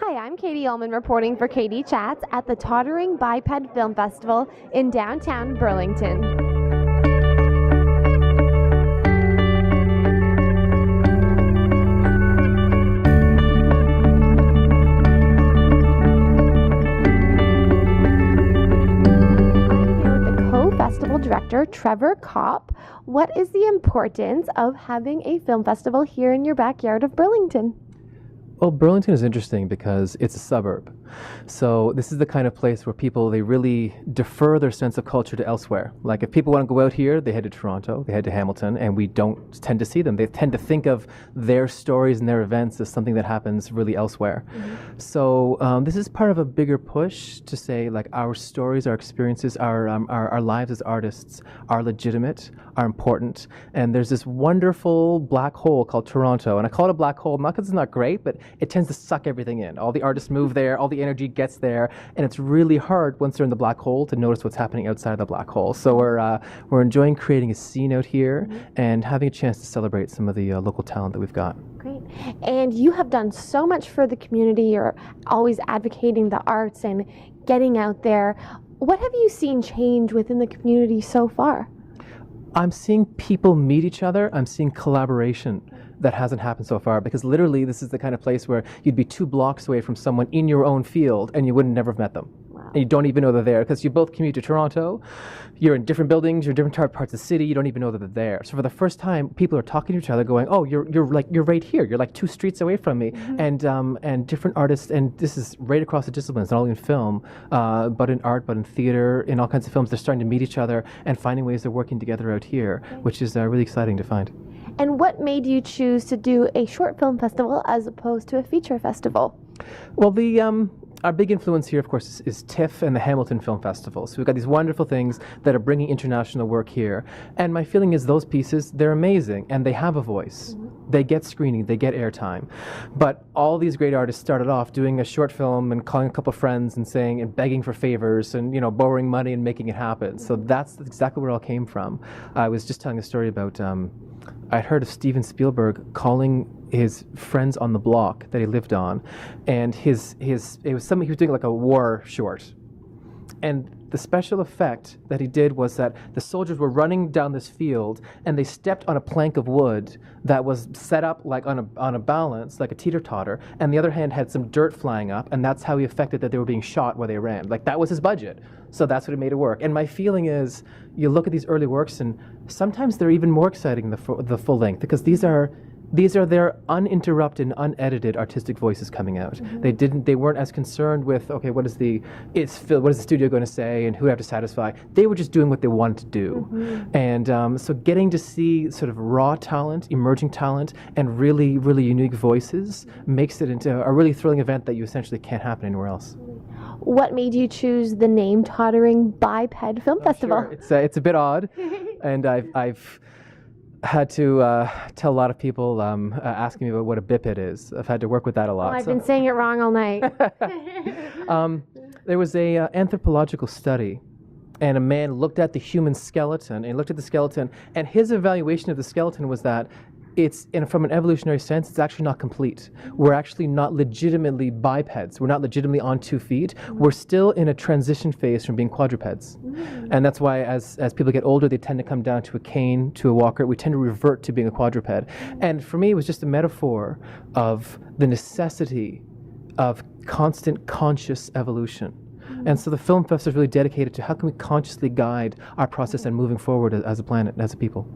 Hi, I'm Katie Ullman reporting for Katie Chats at the Tottering Biped Film Festival in downtown Burlington. Festival director Trevor Copp. What is the importance of having a film festival here in your backyard of Burlington? Well, Burlington is interesting because it's a suburb. So this is the kind of place where people, they really defer their sense of culture to elsewhere. Like if people want to go out here, they head to Toronto, they head to Hamilton, and we don't tend to see them. They tend to think of their stories and their events as something that happens really elsewhere. Mm-hmm. So this is part of a bigger push to say like our stories, our experiences, our lives as artists are legitimate, are important. And there's this wonderful black hole called Toronto. And I call it a black hole, not because it's not great, but it tends to suck everything in. All the artists move there, all the energy gets there, and it's really hard once they're in the black hole to notice what's happening outside the black hole. So we're enjoying creating a scene out here and having a chance to celebrate some of the local talent that we've got. Great. And you have done so much for the community. You're always advocating the arts and getting out there. What have you seen change within the community so far? I'm seeing people meet each other. I'm seeing collaboration that hasn't happened so far, because literally this is the kind of place where you'd be 2 blocks away from someone in your own field and you wouldn't never have met them. Wow. And you don't even know they're there because you both commute to Toronto, you're in different buildings, you're in different parts of the city, you don't even know that they're there. So for the first time, people are talking to each other going, oh, you're right here, you're like 2 streets away from me. Mm-hmm. And different artists, and this is right across the disciplines, not only in film, but in art, but in theater, in all kinds of films, they're starting to meet each other and finding ways they're working together out here, which is really exciting to find. And what made you choose to do a short film festival as opposed to a feature festival? Well, our big influence here, of course, is TIFF and the Hamilton Film Festival. So we've got these wonderful things that are bringing international work here. And my feeling is those pieces, they're amazing, and they have a voice. Mm-hmm. They get screening, they get airtime. But all these great artists started off doing a short film and calling a couple of friends and saying and begging for favors and borrowing money and making it happen. So that's exactly where it all came from. I was just telling a story about I'd heard of Steven Spielberg calling his friends on the block that he lived on, and it was something he was doing like a war short, and the special effect that he did was that the soldiers were running down this field and they stepped on a plank of wood that was set up like on a balance, like a teeter-totter, and the other hand had some dirt flying up, and that's how he affected that they were being shot while they ran. Like that was his budget. So that's what it made it work. And my feeling is, you look at these early works and sometimes they're even more exciting than the full length, because these are their uninterrupted and unedited artistic voices coming out. Mm-hmm. They weren't as concerned with, okay, what is the studio going to say and who I have to satisfy. They were just doing what they wanted to do. Mm-hmm. And so getting to see sort of raw talent, emerging talent, and really, really unique voices makes it into a really thrilling event that you essentially can't happen anywhere else. What made you choose the name Tottering Biped Film Festival? Sure. It's a bit odd, and I've had to tell a lot of people asking me about what a biped is. I've had to work with that a lot. Well, I've been saying it wrong all night. There was a anthropological study, and a man looked at the human skeleton, and looked at the skeleton, and his evaluation of the skeleton was that from an evolutionary sense, it's actually not complete. We're actually not legitimately bipeds. We're not legitimately on 2 feet. We're still in a transition phase from being quadrupeds. And that's why as people get older, they tend to come down to a cane, to a walker. We tend to revert to being a quadruped. And for me, it was just a metaphor of the necessity of constant conscious evolution. And so the film festival is really dedicated to how can we consciously guide our process and moving forward as a planet, as a people.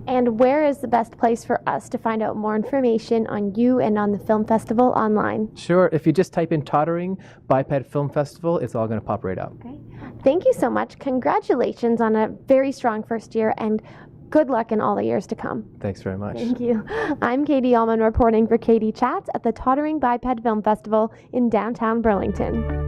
And where is the best place for us to find out more information on you and on the film festival online? Sure. If you just type in Tottering Biped Film Festival, it's all going to pop right up. Okay. Thank you so much. Congratulations on a very strong first year, and good luck in all the years to come. Thanks very much. Thank you. I'm Katie Ullman reporting for Katie Chats at the Tottering Biped Film Festival in downtown Burlington.